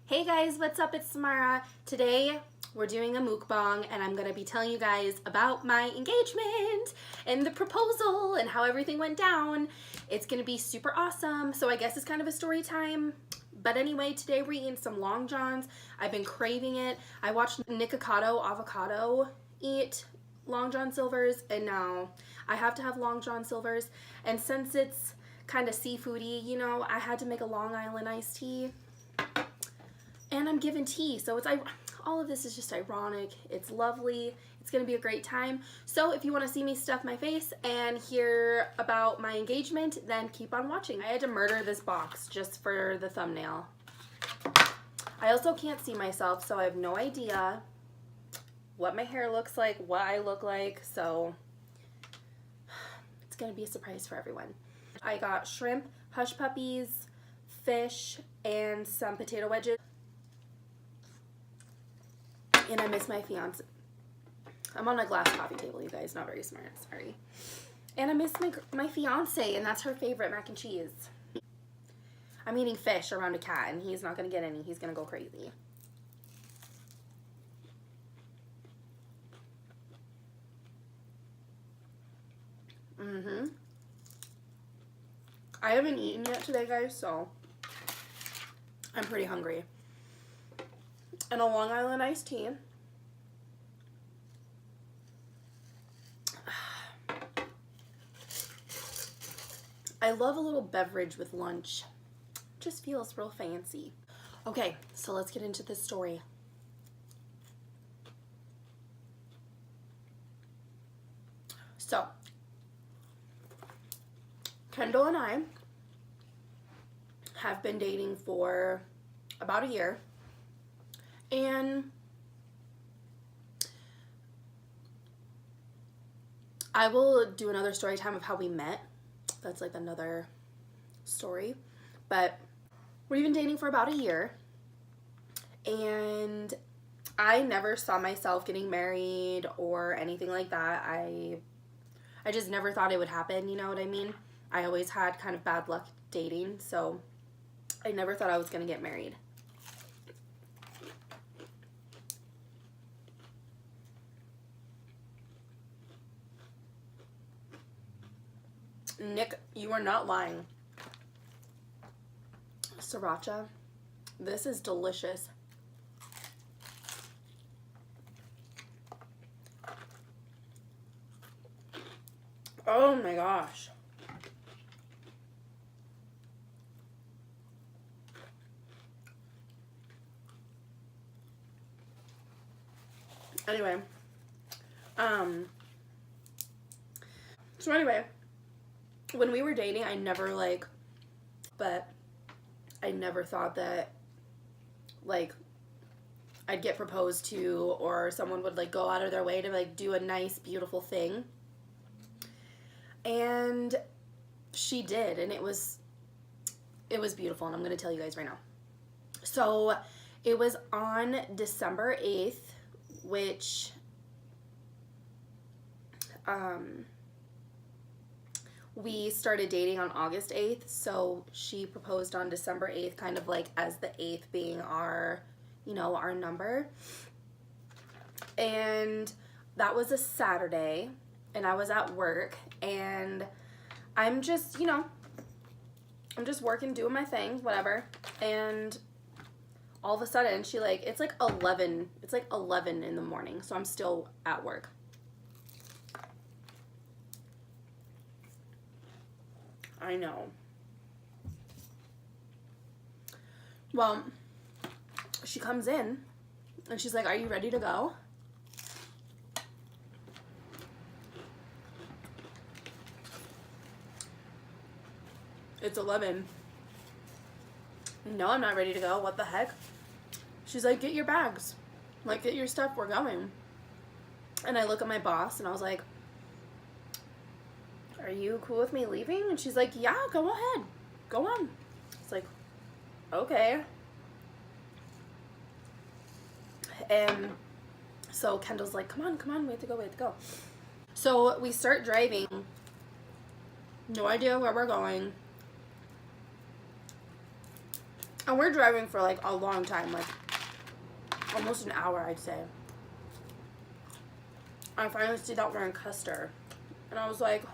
Hey guys, what's up? It's Samara. Today we're doing a mukbang and I'm going to be telling you guys about my engagement and the proposal and how everything went down. It's going to be super awesome. So I guess it's kind of a story time. But anyway, today we're eating some Long Johns. I've been craving it. I watched Nikocado Avocado eat Long John Silvers and now I have to have Long John Silvers. And since it's kind of seafoody, you know, I had to make a Long Island iced tea. And I'm given tea, so it's all of this is just ironic. It's lovely. It's gonna be a great time. So if you want to see me stuff my face and hear about my engagement, then keep on watching. I had to murder this box just for the thumbnail. I also can't see myself, so I have no idea what my hair looks like, what I look like, so it's gonna be a surprise for everyone. I got shrimp, hush puppies, fish, and some potato wedges. And I miss my fiance. I'm on a glass coffee table, you guys. Not very smart. Sorry. And I miss my fiance, and that's her favorite mac and cheese. I'm eating fish around a cat, and he's not gonna get any. He's gonna go crazy. I haven't eaten yet today, guys, so I'm pretty hungry. And a Long Island iced tea. I love a little beverage with lunch. Just feels real fancy. Okay, so let's get into this story. So, Kendall and I have been dating for about a year. And I will do another story time of how we met. That's like another story. But we've been dating for about a year. And I never saw myself getting married or anything like that. I just never thought it would happen, you know what I mean? I always had kind of bad luck dating, so I never thought I was going to get married. Nick, you are not lying. Sriracha. This is delicious. Oh my gosh. Anyway. So anyway, when we were dating, I never thought that like I'd get proposed to or someone would like go out of their way to like do a nice, beautiful thing. And she did, and it was beautiful, and I'm gonna tell you guys right now. So it was on December 8th, which we started dating on August 8th, so she proposed on December 8th, kind of like as the 8th being our, you know, our number. And that was a Saturday, and I was at work, and I'm just, you know, I'm just working, doing my thing, whatever, and all of a sudden, she like, it's like 11 in the morning, so I'm still at work. I know. Well, she comes in and she's like, "Are you ready to go?" It's 11. No, I'm not ready to go. What the heck? She's like, "Get your bags. Like, get your stuff. We're going." And I look at my boss and I was like, "Are you cool with me leaving?" And she's like, "Yeah, go ahead. Go on." It's like, okay. And so Kendall's like, come on, we have to go. So we start driving. No idea where we're going. And we're driving for like a long time, like almost an hour, I'd say. I finally stayed out wearing Custer. And I was like,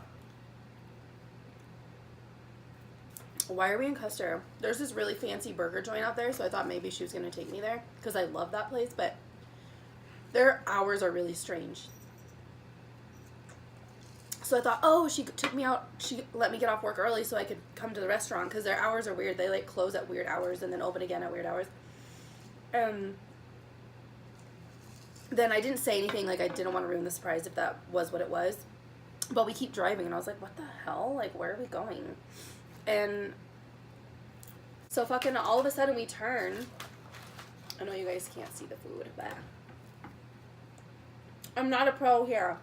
why are we in Custer? There's this really fancy burger joint out there, so I thought maybe she was going to take me there because I love that place, but their hours are really strange. So I thought, oh, she took me out, she let me get off work early so I could come to the restaurant because their hours are weird. They like close at weird hours and then open again at weird hours. Then I didn't say anything, like I didn't want to ruin the surprise if that was what it was. But we keep driving and I was like, what the hell? Like, where are we going? And so fucking all of a sudden we turn. I know you guys can't see the food, but I'm not a pro here.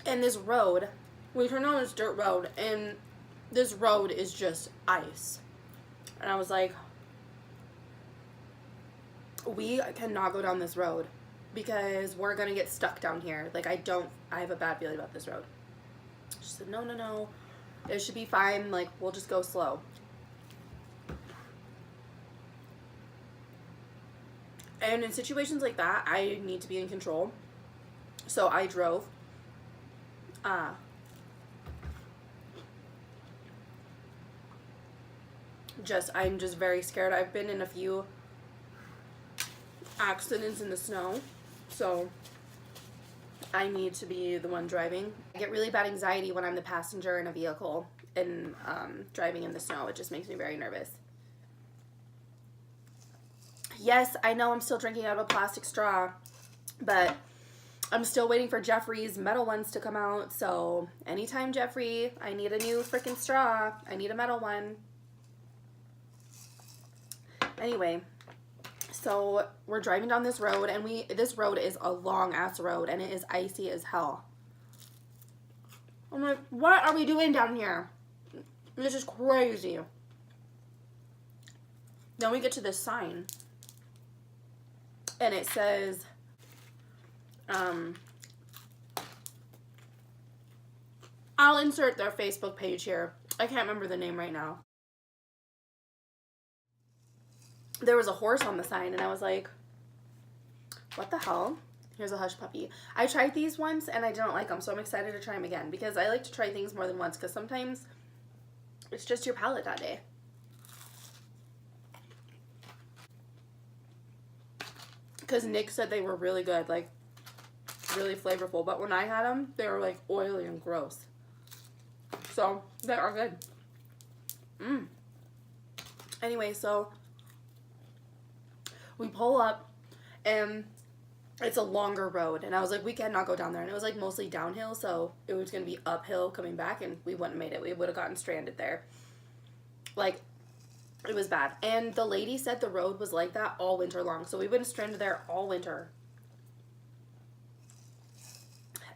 And this road, we turned on this dirt road, and this road is just ice. And I was like, we cannot go down this road because we're gonna get stuck down here. Like, I have a bad feeling about this road. She said, no, it should be fine. Like, we'll just go slow. And in situations like that, I need to be in control. So I drove. I'm just very scared. I've been in a few accidents in the snow, so I need to be the one driving. I get really bad anxiety when I'm the passenger in a vehicle and driving in the snow. It just makes me very nervous. Yes, I know I'm still drinking out of a plastic straw, but I'm still waiting for Jeffrey's metal ones to come out, so anytime, Jeffrey, I need a new freaking straw. I need a metal one. Anyway, so we're driving down this road, and this road is a long-ass road, and it is icy as hell. I'm like, what are we doing down here? This is crazy. Then we get to this sign, and it says, I'll insert their Facebook page here. I can't remember the name right now. There was a horse on the sign, and I was like, what the hell? Here's a hush puppy. I tried these once, and I didn't like them, so I'm excited to try them again, because I like to try things more than once, because sometimes it's just your palate that day. Because Nick said they were really good, like, really flavorful, but when I had them, they were, like, oily and gross. So, they are good. Anyway, so we pull up, and it's a longer road, and I was like, we cannot go down there, and it was like mostly downhill, so it was going to be uphill coming back, and we wouldn't have made it. We would have gotten stranded there. Like, it was bad. And the lady said the road was like that all winter long, so we've been stranded there all winter.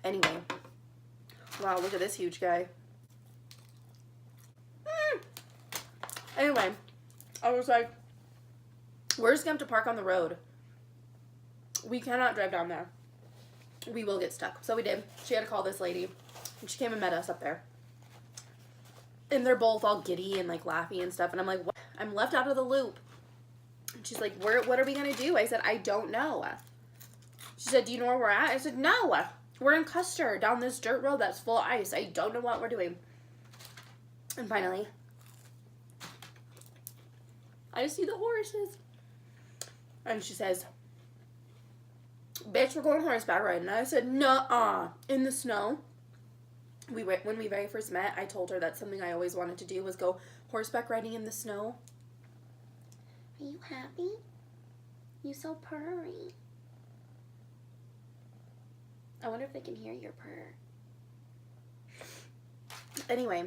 Anyway, wow, look at this huge guy. Anyway, I was like, we're just going to have to park on the road. We cannot drive down there. We will get stuck. So we did. She had to call this lady, and she came and met us up there. And they're both all giddy and, like, laughing and stuff. And I'm like, what? I'm left out of the loop. And she's like, what are we going to do? I said, I don't know. She said, do you know where we're at? I said, no. We're in Custer, down this dirt road that's full of ice. I don't know what we're doing. And finally, I see the horses. And she says, bitch, we're going horseback riding. And I said, nuh-uh. In the snow. When we very first met, I told her that's something I always wanted to do, was go horseback riding in the snow. Are you happy? You so purry. I wonder if they can hear your purr. Anyway,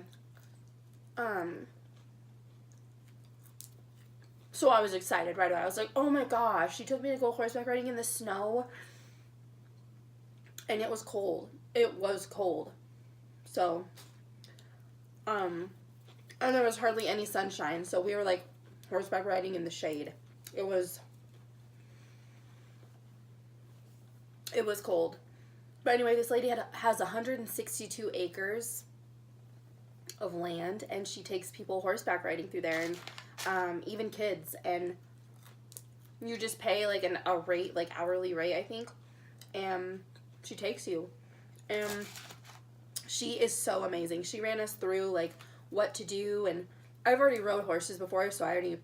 so I was excited right away. I was like, oh my gosh, she took me to go horseback riding in the snow. And it was cold. It was cold. So, and there was hardly any sunshine. So we were like horseback riding in the shade. It was cold. But anyway, this lady has 162 acres of land, and she takes people horseback riding through there, and even kids, and you just pay like a rate, like hourly rate, I think, and she takes you. And she is so amazing. She ran us through like what to do, and I've already rode horses before, so I already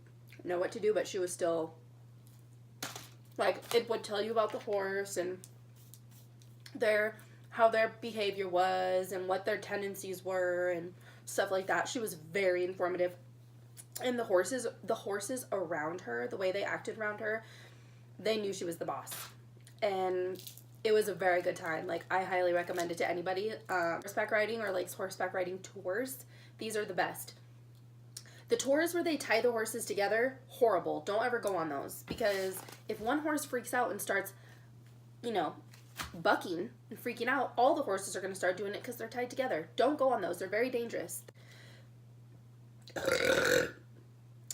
know what to do, but she was still like, it would tell you about the horse and how their behavior was and what their tendencies were and stuff like that. She was very informative. And the horses around her, the way they acted around her, they knew she was the boss. And it was a very good time. Like, I highly recommend it to anybody. Horseback riding or likes horseback riding tours, these are the best. The tours where they tie the horses together, horrible. Don't ever go on those. Because if one horse freaks out and starts, bucking and freaking out, all the horses are going to start doing it because they're tied together. Don't go on those. They're very dangerous.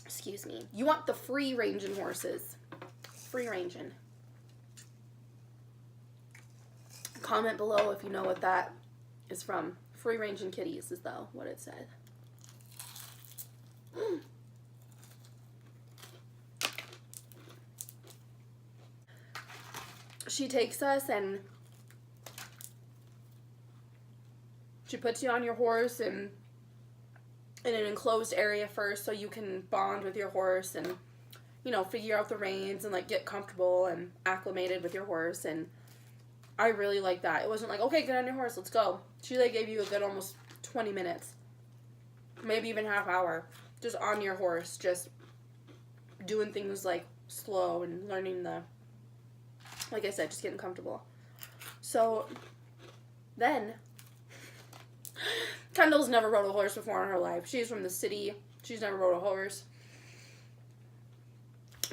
Excuse me. You want the free-ranging horses. Free-ranging. Comment below if you know what that is from. Free-ranging kitties is though what it said. She takes us and she puts you on your horse and in an enclosed area first so you can bond with your horse and, figure out the reins and, like, get comfortable and acclimated with your horse. And I really like that. It wasn't like, okay, get on your horse, let's go. She, like, gave you a good almost 20 minutes, maybe even half hour, just on your horse, just doing things, like, slow and learning like I said, just getting comfortable. So then, Kendall's never rode a horse before in her life. She's from the city. She's never rode a horse.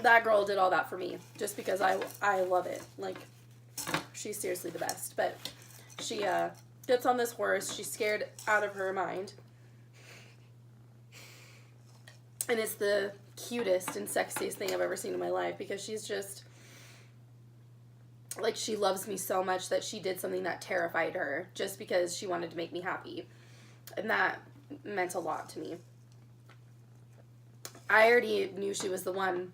That girl did all that for me just because I love it. Like, she's seriously the best. But she gets on this horse. She's scared out of her mind. And it's the cutest and sexiest thing I've ever seen in my life because she's just, like, she loves me so much that she did something that terrified her just because she wanted to make me happy. And that meant a lot to me. I already knew she was the one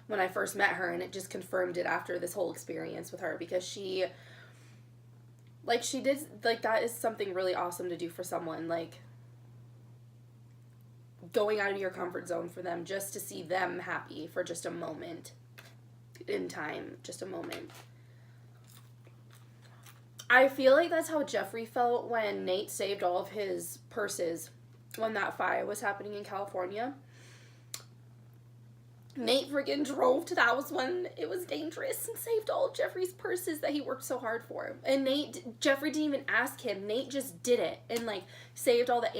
when I first met her, and it just confirmed it after this whole experience with her because she did, like, that is something really awesome to do for someone, like, going out of your comfort zone for them just to see them happy for just a moment in time, just a moment. I feel like that's how Jeffrey felt when Nate saved all of his purses when that fire was happening in California. Nate friggin' drove to that was when it was dangerous and saved all of Jeffrey's purses that he worked so hard for. And Jeffrey didn't even ask him. Nate just did it and, like, saved all the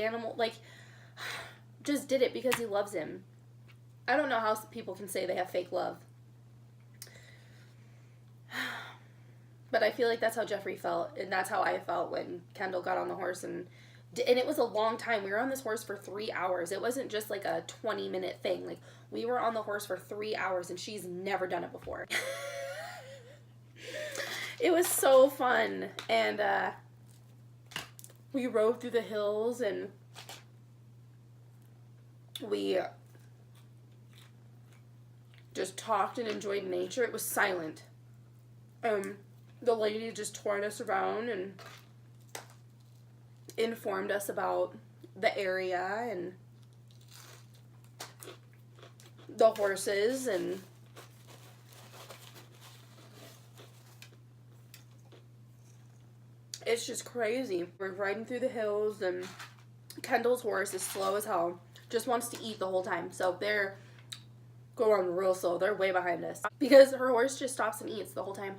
just did it because he loves him. I don't know how people can say they have fake love. But I feel like that's how Jeffrey felt, and that's how I felt when Kendall got on the horse, and it was a long time. We were on this horse for 3 hours. It wasn't just like a 20-minute thing. Like, we were on the horse for 3 hours, and she's never done it before. It was so fun, and we rode through the hills, and we just talked and enjoyed nature. It was silent. The lady just toured us around and informed us about the area and the horses, and it's just crazy. We're riding through the hills, and Kendall's horse is slow as hell. Just wants to eat the whole time. So they're going real slow. They're way behind us because her horse just stops and eats the whole time.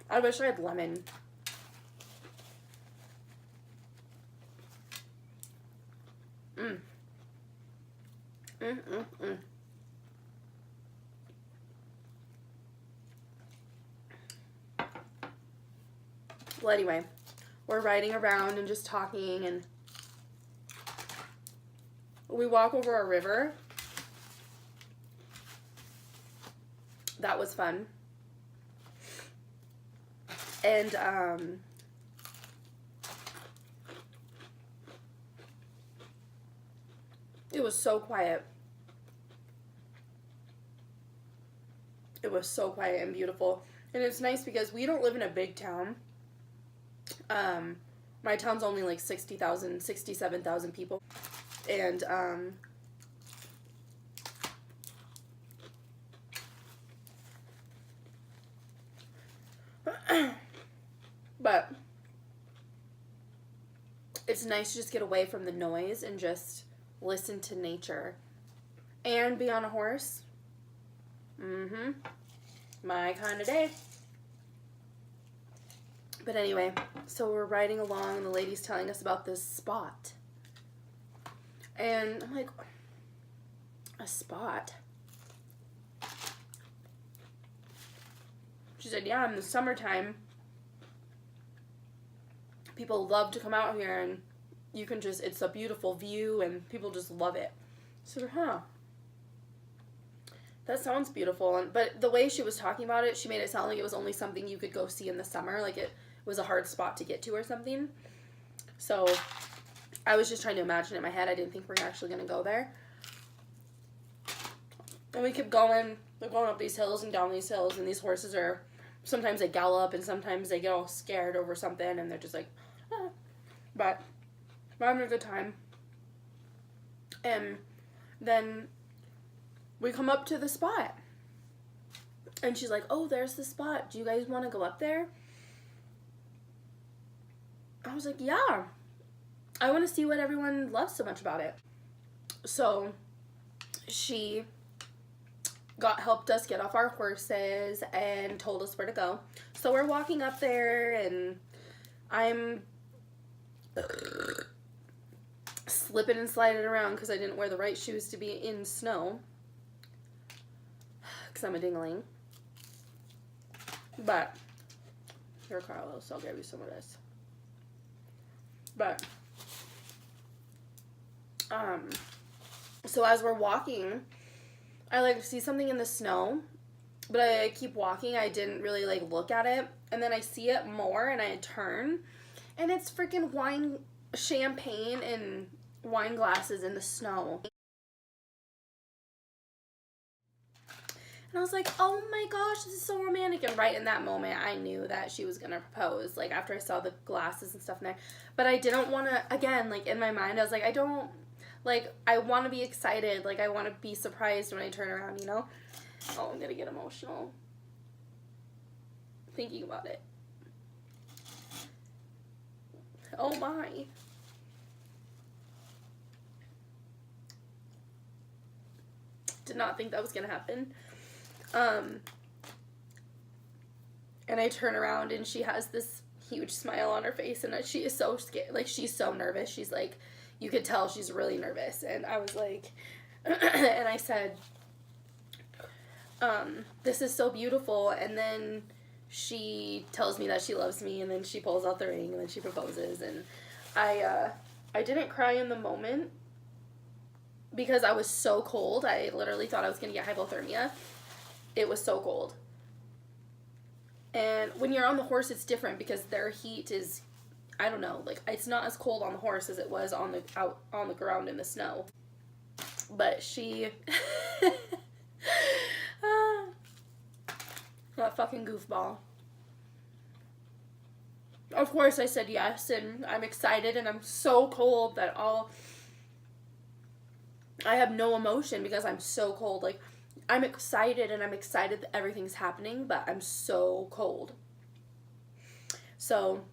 I wish I had lemon. Well, anyway, we're riding around and just talking, and we walk over a river. That was fun. And it was so quiet. It was so quiet and beautiful. And it's nice because we don't live in a big town. My town's only like 60,000, 67,000 people. And, but it's nice to just get away from the noise and just listen to nature and be on a horse. My kind of day. But anyway, so we're riding along and the lady's telling us about this spot. And I'm like, a spot? She said, yeah, in the summertime, people love to come out here and you can just, it's a beautiful view and people just love it. So, that sounds beautiful. But the way she was talking about it, she made it sound like it was only something you could go see in the summer. Like it was a hard spot to get to or something. So I was just trying to imagine it in my head. I didn't think we were actually going to go there. And we kept going. We're going up these hills and down these hills. And these horses are, sometimes they gallop and sometimes they get all scared over something. And they're just like, ah. But we're having a good time. And then we come up to the spot. And she's like, oh, there's the spot. Do you guys want to go up there? I was like, yeah. I want to see what everyone loves so much about it. So she helped us get off our horses and told us where to go. So we're walking up there and I'm slipping and sliding around because I didn't wear the right shoes to be in snow. Because I'm a dingling. But, here, Carlos, I'll give you some of this. But, so as we're walking, I, like, see something in the snow, but I keep walking. I didn't really, like, look at it. And then I see it more, and I turn, and it's freaking champagne and wine glasses in the snow. And I was like, oh my gosh, this is so romantic. And right in that moment, I knew that she was going to propose, like, after I saw the glasses and stuff in there. But I didn't want to, again, like, in my mind, I was like, I don't, like, I want to be excited. Like, I want to be surprised when I turn around, you know? Oh, I'm going to get emotional thinking about it. Oh my. Did not think that was going to happen. And I turn around and she has this huge smile on her face and she is so scared. Like, she's so nervous. She's like, you could tell she's really nervous. And I was like, and I said, this is so beautiful. And then she tells me that she loves me and then she pulls out the ring and then she proposes. And I didn't cry in the moment because I was so cold. I literally thought I was going to get hypothermia. It was so cold. And when you're on the horse, it's different because their heat is, I don't know, like, it's not as cold on the horse as it was out on the ground in the snow. But she, that fucking goofball. Of course I said yes, and I'm excited, and I'm so cold that I have no emotion because I'm so cold. Like, I'm excited, and I'm excited that everything's happening, but I'm so cold. So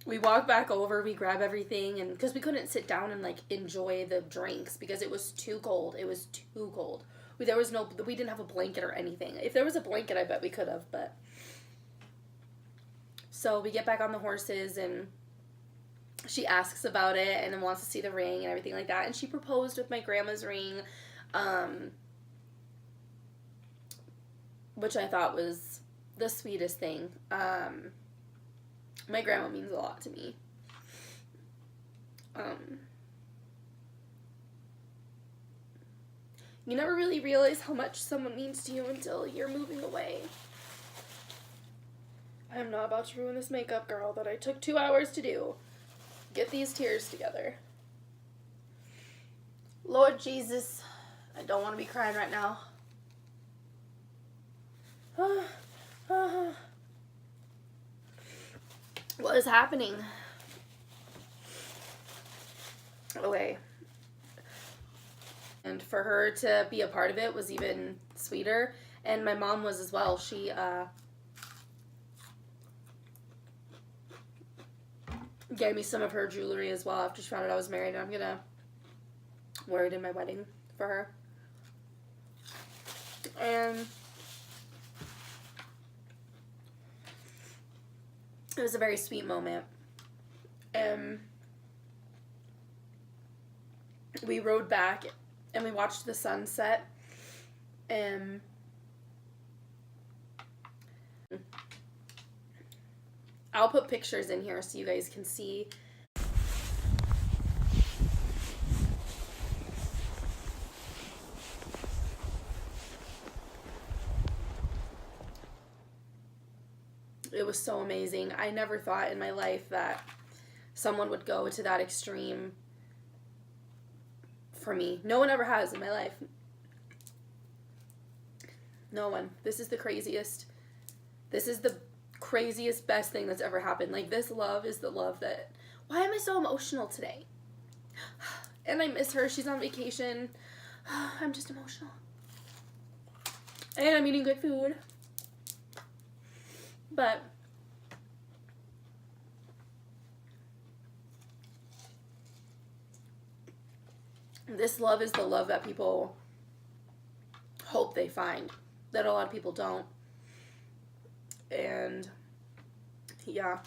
we walk back over, we grab everything, and because we couldn't sit down and, like, enjoy the drinks because it was too cold. It was too cold. We didn't have a blanket or anything. If there was a blanket, I bet we could have, but. So we get back on the horses, and she asks about it and then wants to see the ring and everything like that. And she proposed with my grandma's ring, which I thought was the sweetest thing. My grandma means a lot to me. You never really realize how much someone means to you until you're moving away. I am not about to ruin this makeup, girl, that I took 2 hours to do. Get these tears together. Lord Jesus, I don't want to be crying right now. What is happening? Okay. And for her to be a part of it was even sweeter. And my mom was as well. She gave me some of her jewelry as well after she found out I was married. And I'm going to wear it in my wedding for her. And it was a very sweet moment. We rode back and we watched the sunset. I'll put pictures in here so you guys can see. It was so amazing. I never thought in my life that someone would go to that extreme for me. No one ever has in my life. No one. This is the craziest. This is the craziest, best thing that's ever happened. Like, this love is the love that... Why am I so emotional today? And I miss her. She's on vacation. I'm just emotional. And I'm eating good food. But this love is the love that people hope they find, that a lot of people don't. And yeah,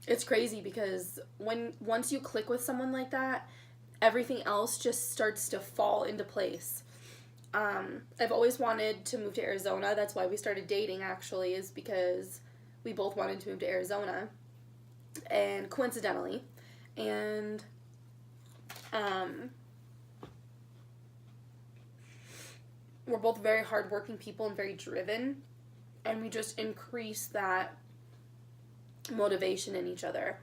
it's crazy because once you click with someone like that, everything else just starts to fall into place. I've always wanted to move to Arizona. That's why we started dating, actually, is because we both wanted to move to Arizona. And coincidentally, and we're both very hardworking people and very driven, and we just increase that motivation in each other.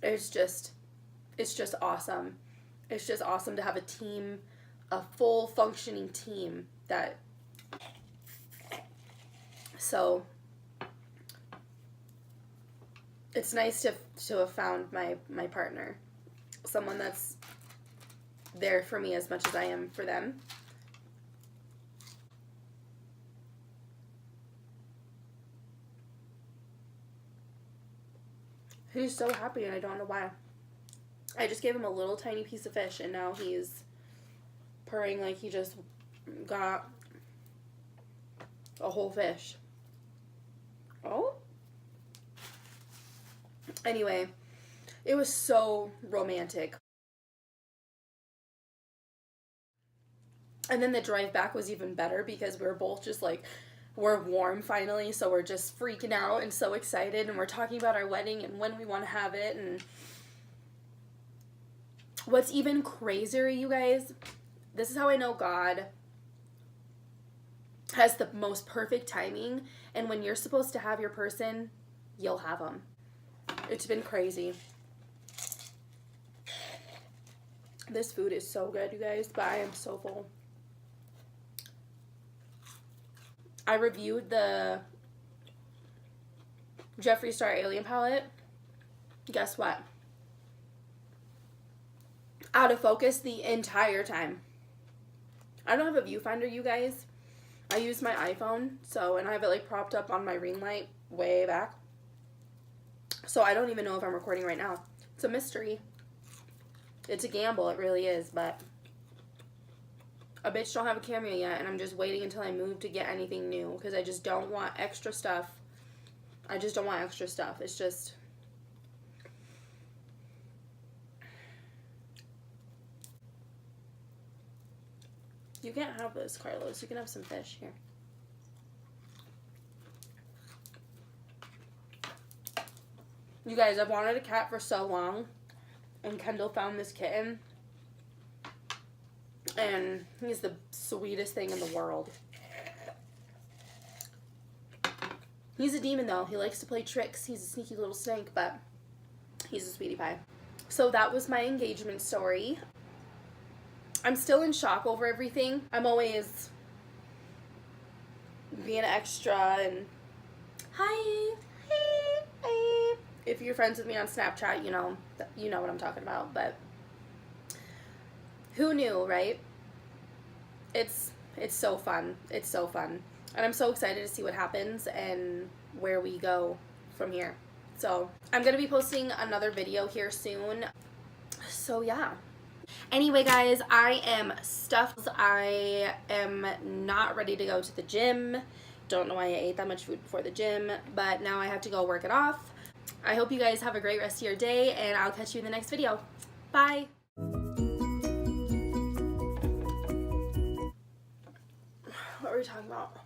It's just awesome. It's just awesome to have a team, a full functioning team that, so it's nice to have found my partner, someone that's there for me as much as I am for them. He's so happy and I don't know why. I just gave him a little tiny piece of fish and now he's purring like he just got a whole fish. Oh? Anyway, it was so romantic. And then the drive back was even better because we were both just like, we're warm finally, so we're just freaking out and so excited, and we're talking about our wedding and when we want to have it. And what's even crazier, you guys, this is how I know God has the most perfect timing, and when you're supposed to have your person, you'll have them. It's been crazy. This food is so good, you guys, but I am so full. I reviewed the Jeffree Star Alien palette. Guess what? Out of focus the entire time. I don't have a viewfinder, you guys. I use my iPhone, and I have it like propped up on my ring light way back. So I don't even know if I'm recording right now. It's a mystery. It's a gamble, it really is, but a bitch don't have a camera yet, and I'm just waiting until I move to get anything new because I just don't want extra stuff. I just don't want extra stuff. It's just... You can't have this, Carlos. You can have some fish here. You guys, I've wanted a cat for so long, and Kendall found this kitten. And he's the sweetest thing in the world. He's a demon though. He likes to play tricks. He's a sneaky little snake, but he's a sweetie pie. So that was my engagement story. I'm still in shock over everything. I'm always being extra and hi. If you're friends with me on Snapchat, you know what I'm talking about, but who knew, right? It's so fun. It's so fun. And I'm so excited to see what happens and where we go from here. So I'm going to be posting another video here soon. So yeah. Anyway, guys, I am stuffed. I am not ready to go to the gym. Don't know why I ate that much food before the gym, but now I have to go work it off. I hope you guys have a great rest of your day, and I'll catch you in the next video. Bye. What were we talking about?